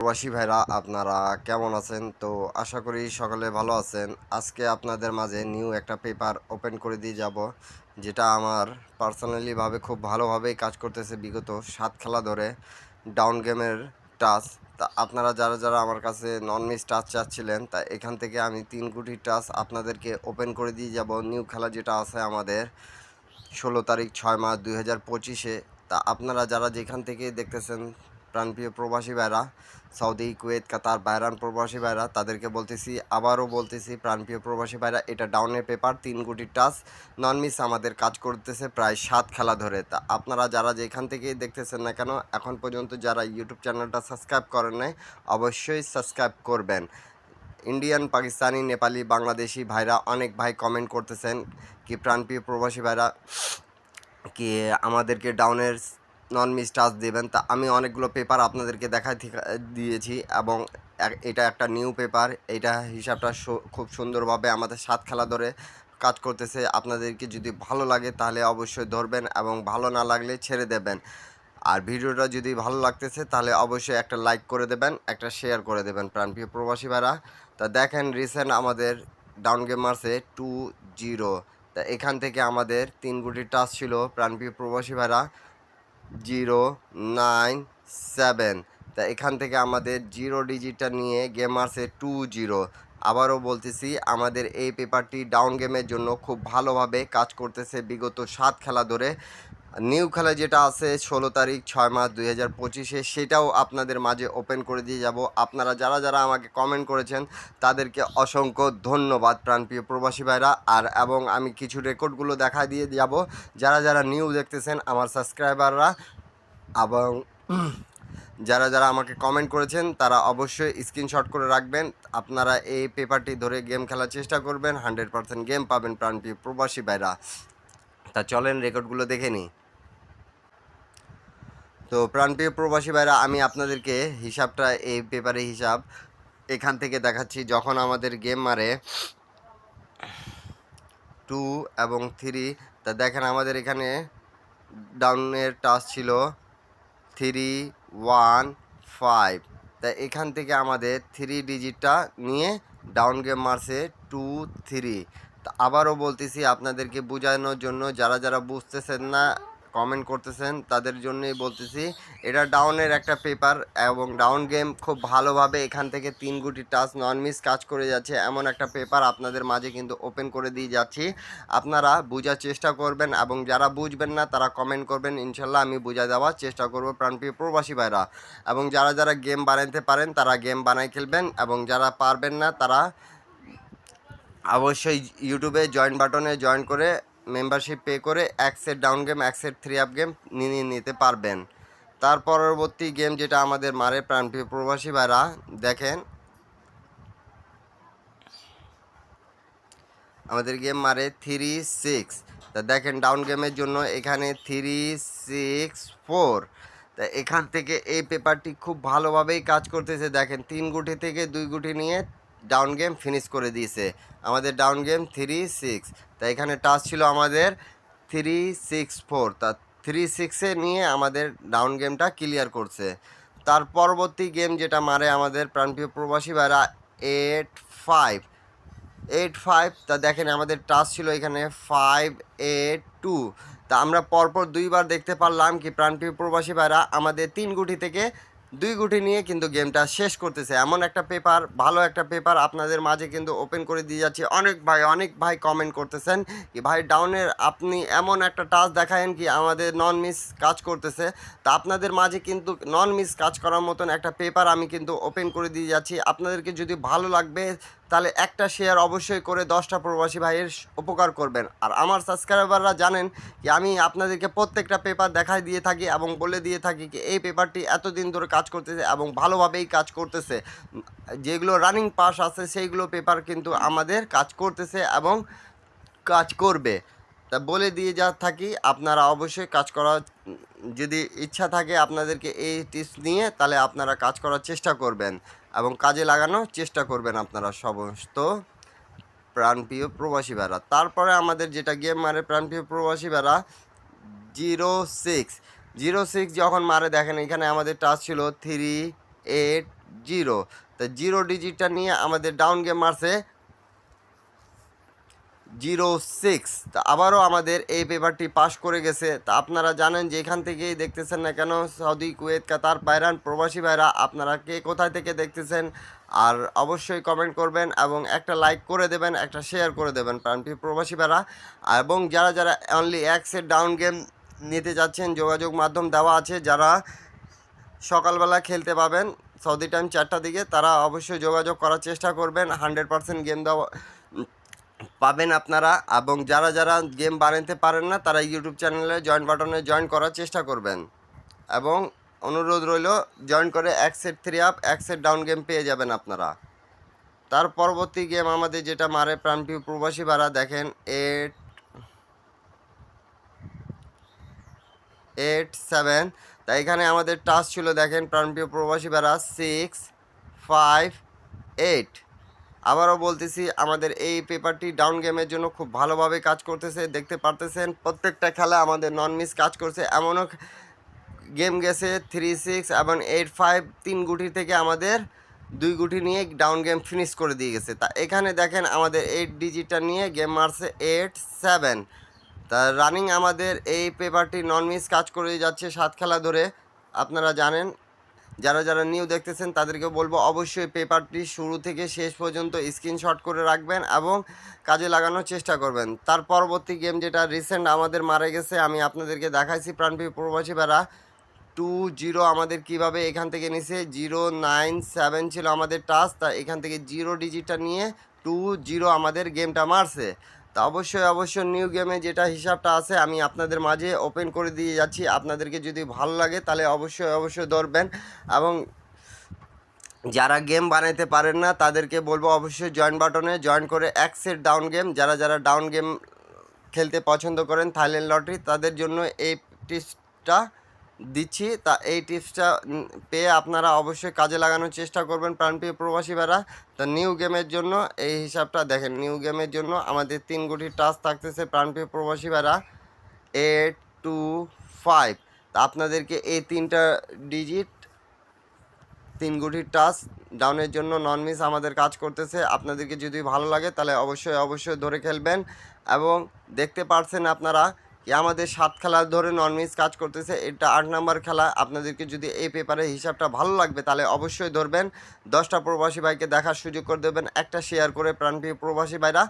প্রবাসী ভাইরা আপনারা কেমন আছেন? তো আশা করি সকলে ভালো আছেন। আজকে আপনাদের মাঝে নিউ একটা পেপার ওপেন করে দিয়ে যাব, যেটা আমার পার্সোনালি ভাবে খুব ভালোভাবেই কাজ করতেছে বিগত 7 খেলা ধরে ডাউন গেমের টাচ। তা আপনারা যারা আমার কাছে নন মিস টাচ চাচ্ছিলেন, তা এখান থেকে আমি 3 কোটি টাচ আপনাদেরকে ওপেন করে দিয়ে যাব। নিউ খেলা যেটা আছে আমাদের 16 তারিখ 6 মাস 2025-এ। তা আপনারা যারা যেখান থেকে দেখতেছেন প্রাণপ্রিয় প্রবাসী ভাইরা, সৌদি, কুয়েত, কাতার, বাহরাইন প্রবাসী ভাইরা, তাদেরকে বলতেছি, আবারও বলতেছি, প্রাণপ্রিয় প্রবাসী ভাইরা, এটা ডাউনের পেপার 3 কোটি টাচ নন মিস আমাদের কাজ করতেছে প্রায় 7 খেলা ধরে। তা আপনারা যারা যেখান থেকেই দেখতেছেন না কেন, এখন পর্যন্ত যারা ইউটিউব চ্যানেলটা সাবস্ক্রাইব করেন নাই, অবশ্যই সাবস্ক্রাইব করবেন। ইন্ডিয়ান, পাকিস্তানি, নেপালি, বাংলাদেশি ভাইরা অনেক ভাই কমেন্ট করতেছেন কি প্রাণপ্রিয় প্রবাসী ভাইরা কি আমাদেরকে ডাউনের নন মিস টাচ দেবেন। তা আমি অনেকগুলো পেপার আপনাদেরকে দিয়েছি, এবং এটা একটা নিউ পেপার। এইটা হিসাবটা খুব সুন্দরভাবে আমাদের 7 খেলা ধরে কাজ করতেছে। আপনাদেরকে যদি ভালো লাগে তাহলে অবশ্যই ধরবেন, এবং ভালো না লাগলে ছেড়ে দেবেন। আর ভিডিওটা যদি ভালো লাগতেছে তাহলে অবশ্যই একটা লাইক করে দেবেন, একটা শেয়ার করে দেবেন প্রাণপ্রিয় প্রবাসী ভাইরা। তা দেখেন, রিসেন্ট আমাদের ডাউন গেমার্সে 2-0। তা এখান থেকে আমাদের 3 কোটি টাচ ছিল প্রাণপ্রিয় প্রবাসী ভাইরা 097। তা এখান থেকে আমাদের 0 ডিজিটটা নিয়ে গেমার্সে 2-0। আবারও বলতেছি, আমাদের এই পেপারটি ডাউন গেমের জন্য খুব ভালোভাবে কাজ করতেছে বিগত 7 খেলা ধরে। নিউ খেলা যেটা আছে 16 তারিখ 6 মাস 2025-এ, সেটাও আপনাদের মাঝে ওপেন করে দিয়ে যাব। আপনারা যারা আমাকে কমেন্ট করেছেন তাদেরকে অসংখ্য ধন্যবাদ প্রাণপ্রিয় প্রবাসী ভাইরা। এবং আমি কিছু রেকর্ডগুলো দেখা দিয়ে যাব, যারা নিউ দেখতেছেন আমার সাবস্ক্রাইবাররা, এবং যারা আমাকে কমেন্ট করেছেন তারা অবশ্যই স্ক্রিনশট করে রাখবেন। আপনারা এই পেপারটি ধরে গেম খেলার চেষ্টা করবেন, 100% গেম পাবেন প্রাণপ্রিয় প্রবাসী ভাইরা। তা চলেন রেকর্ডগুলো দেখে নিই। তো প্রাণপ্রিয় প্রবাসী ভাইরা, আমি আপনাদেরকে হিসাবটা, এই পেপারে হিসাব এখান থেকে দেখাচ্ছি। যখন আমাদের গেম মারে 2 এবং 3, তা দেখেন আমাদের এখানে ডাউনের টাচ ছিল 3-1-5। তা এখান থেকে আমাদের 3 ডিজিটটা নিয়ে ডাউন গেম মারছে 2-3। তা আবারও বলতেছি আপনাদেরকে বোঝানোর জন্য, যারা বুঝতেছেন না কমেন্ট করতেছেন তাদের জন্যই বলতেছি, এটা ডাউনের একটা পেপার, এবং ডাউন গেম খুব ভালোভাবে এখান থেকে 3 কোটি টাচ নন মিস কাজ করে যাচ্ছে। এমন একটা পেপার আপনাদের মাঝে কিন্তু ওপেন করে দিয়ে যাচ্ছি। আপনারা বোঝার চেষ্টা করবেন, এবং যারা বুঝবেন না তারা কমেন্ট করবেন, ইনশাল্লাহ আমি বুঝা দেওয়ার চেষ্টা করব প্রাণপ্রিয় প্রবাসী ভাইরা। এবং যারা গেম বানাইতে পারেন তারা গেম বানাই খেলবেন, এবং যারা পারবেন না তারা অবশ্যই ইউটিউবে জয়েন বাটনে জয়েন করে মেম্বারশিপ পে করে এক সেট ডাউন গেম, এক সেট 3 আপ গেম নিয়ে নিতে পারবেন। তার পরবর্তী গেম যেটা আমাদের মারে প্রাণপ্রিয় প্রবাসী ভাইরা, দেখেন আমাদের গেম মারে 3-6। তা দেখেন ডাউন গেমের জন্য এখানে 3-6-4। তা এখান থেকে এই পেপারটি খুব ভালোভাবেই কাজ করতেছে। দেখেন 3 গুটি থেকে 2 গুটি নিয়ে ডাউন গেম ফিনিশ করে দিয়েছে আমাদের ডাউন গেম 3-6। তা এখানে টাচ ছিল আমাদের 3-6-4। তা 3-6-এ নিয়ে আমাদের ডাউন গেমটা ক্লিয়ার করছে। তার পরবর্তী গেম যেটা মারে আমাদের প্রাণপ্রিয় প্রবাসী ভাইরা 8-5। তা দেখেন আমাদের টাচ ছিল এখানে 5-8-2। তা আমরা পরপর 2বার দেখতে পারলাম কি প্রাণপ্রিয় প্রবাসী ভাইরা আমাদের 3 গুটি থেকে 2 গুটি নিয়ে কিন্তু গেমটা শেষ করতেছে। এমন একটা পেপার, ভালো একটা পেপার আপনাদের মাঝে কিন্তু ওপেন করে দিয়ে যাচ্ছি। অনেক ভাই কমেন্ট করতেছেন কি ভাই ডাউনের আপনি এমন একটা টাচ দেখায়েন কি আমাদের নন মিস কাজ করতেছে। তা আপনাদের মাঝে কিন্তু নন মিস কাজ করার মতন একটা পেপার আমি কিন্তু ওপেন করে দিয়ে যাচ্ছি। আপনাদেরকে যদি ভালো লাগবে তাহলে একটা শেয়ার অবশ্যই করে 10টা প্রবাসী ভাইয়ের উপকার করবেন। আর আমার সাবস্ক্রাইবাররা জানেন কি আমি আপনাদেরকে প্রত্যেকটা পেপার দেখাই দিয়ে থাকি, এবং বলে দিয়ে থাকি কি এই পেপারটি এতদিন ধরে কাজ করতেছে এবং ভালোভাবেই কাজ করতেছে। যেগুলো রানিং পাস আছে সেইগুলো পেপার কিন্তু আমাদের কাজ করতেছে এবং কাজ করবে। তা বলে দিয়ে যা থাকি, আপনারা অবশ্যই কাজ করার যদি ইচ্ছা থাকে আপনাদেরকে এই টিপস নিয়ে, তাহলে আপনারা কাজ করার চেষ্টা করবেন এবং কাজে লাগানোর চেষ্টা করবেন আপনারা সমস্ত প্রাণপ্রিয় প্রবাসী ভাইরা। তারপরে আমাদের যেটা গেম মারে প্রাণপ্রিয় প্রবাসী ভাইরা 0-6 যখন মারে, দেখেন এখানে আমাদের টাচ ছিল 3-8 জিরো। তো জিরো ডিজিটটা নিয়ে আমাদের ডাউন গেম মারছে 06। তা আবারও আমাদের এই পেপারটি পাস করে গেছে। তা আপনারা জানেন যে এখান থেকেই দেখতেছেন না কেন, সৌদি, কুয়েত, কাতার, বাহরাইন প্রবাসী ভাইরা আপনারা কে কোথায় থেকে দেখতেছেন, আর অবশ্যই কমেন্ট করবেন এবং একটা লাইক করে দেবেন, একটা শেয়ার করে দেবেন প্রাণপ্রিয় প্রবাসী ভাইরা। এবং যারা যারা অনলি এক সেট ডাউন গেম নিতে যাচ্ছেন, যোগাযোগ মাধ্যম দেওয়া আছে, যারা সকালবেলা খেলতে পাবেন সৌদি টাইম 4টার দিকে, তারা অবশ্যই যোগাযোগ করার চেষ্টা করবেন। 100% গেম দেওয়া পাবেন আপনারা। এবং যারা যারা গেম বানাতে পারেন না, তারা ইউটিউব চ্যানেলে জয়েন বাটনে জয়েন করার চেষ্টা করবেন। এবং অনুরোধ রইল, জয়েন করে এক সেট 3 আপ, এক সেট ডাউন গেম পেয়ে যাবেন আপনারা। তার পরবর্তী গেম আমাদের যেটা মারে প্রাণপ্রিয় প্রবাসী ভাড়া, দেখেন 8-7। তাই এখানে আমাদের টাস্ক ছিল, দেখেন প্রাণপ্রিয় প্রবাসী ভাড়া 6-5-8। আবারও বলতেছি, আমাদের এই পেপারটি ডাউন গেমের জন্য খুব ভালোভাবে কাজ করতেছে। দেখতে পারতেছেন প্রত্যেকটা খেলা আমাদের নন মিস কাজ করছে। এমনও গেম গেছে 3-6 এবং 8-5, 3 গুটি থেকে আমাদের 2 গুটি নিয়ে ডাউন গেম ফিনিশ করে দিয়ে গেছে। তা এখানে দেখেন আমাদের 8 ডিজিটটা নিয়ে গেম মারছে 8-7। তা রানিং আমাদের এই পেপারটি নন মিস কাজ করে যাচ্ছে 7 খেলা ধরে। আপনারা জানেন, যারা যারা নিউ দেখতেছেন তাদেরকে বলবো অবশ্যই পেপারটি শুরু থেকে শেষ পর্যন্ত স্ক্রিনশট করে রাখবেন এবং কাজে লাগানোর চেষ্টা করবেন। তার পরবর্তী গেম যেটা রিসেন্ট আমাদের মারা গেছে, আমি আপনাদেরকে দেখাইছি প্রাণপ্রিয় প্রবাসী ভাড়া 2-0 আমাদের কিভাবে এখান থেকে নিছে। 0-9-7 ছিল আমাদের টাস্ক। তা এখান থেকে 0 ডিজিটটা নিয়ে 2-0 আমাদের গেমটা মারছে। তা অবশ্যই নিউ গেমে যেটা হিসাবটা আছে আমি আপনাদের মাঝে ওপেন করে দিয়ে যাচ্ছি। আপনাদেরকে যদি ভালো লাগে তাহলে অবশ্যই ধরবেন। এবং যারা গেম বানাইতে পারেন না তাদেরকে বলবো অবশ্যই জয়েন বাটনে জয়েন করে এক সেট ডাউন গেম, যারা যারা ডাউন গেম খেলতে পছন্দ করেন থাইল্যান্ড লটারি, তাদের জন্য এই টিপসটা দিচ্ছি। তা এই টিপসটা পেয়ে আপনারা অবশ্যই কাজে লাগানোর চেষ্টা করবেন প্রাণপ্রিয় প্রবাসী ভাইরা। তা নিউ গেমের জন্য এই হিসাবটা দেখেন, নিউ গেমের জন্য আমাদের 3 গুটির টাস্ক থাকতেছে প্রাণপ্রিয় প্রবাসী ভাইরা 8-2-5। তা আপনাদেরকে এই 3টা ডিজিট 3 গুটির টাস্ক ডাউনের জন্য নন মিস আমাদের কাজ করতেছে। আপনাদেরকে যদি ভালো লাগে তাহলে অবশ্যই ধরে খেলবেন। এবং দেখতে পারছেন আপনারা কি আমাদের 7 খেলা ধরে নন মিস কাজ করতেছে, এটা 8 নাম্বার খেলা। আপনাদেরকে যদি এই পেপারের হিসাবটা ভালো লাগবে তাহলে অবশ্যই ধরবেন। 10টা প্রবাসী ভাইকে দেখার সুযোগ করে দেবেন, একটা শেয়ার করে প্রাণপ্রিয় প্রবাসী ভাইরা।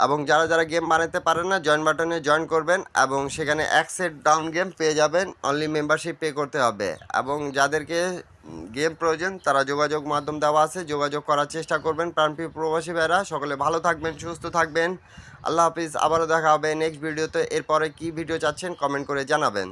এবং যারা যারা গেম বানাতে পারেন না, জয়েন বাটনে জয়েন করবেন এবং সেখানে এক সেট ডাউন গেম পেয়ে যাবেন। অনলি মেম্বারশিপ পে করতে হবে। এবং যাদেরকে গেম প্রয়োজন তারা যোগাযোগ মাধ্যম দেওয়া আছে, যোগাযোগ করার চেষ্টা করবেন প্রাণপ্রিয় প্রবাসী ভাইরা। সকলে ভালো থাকবেন, সুস্থ থাকবেন। আল্লাহ হাফিজ। আবারও দেখা হবে নেক্সট ভিডিওতে। এরপরে কি ভিডিও চাচ্ছেন কমেন্ট করে জানাবেন।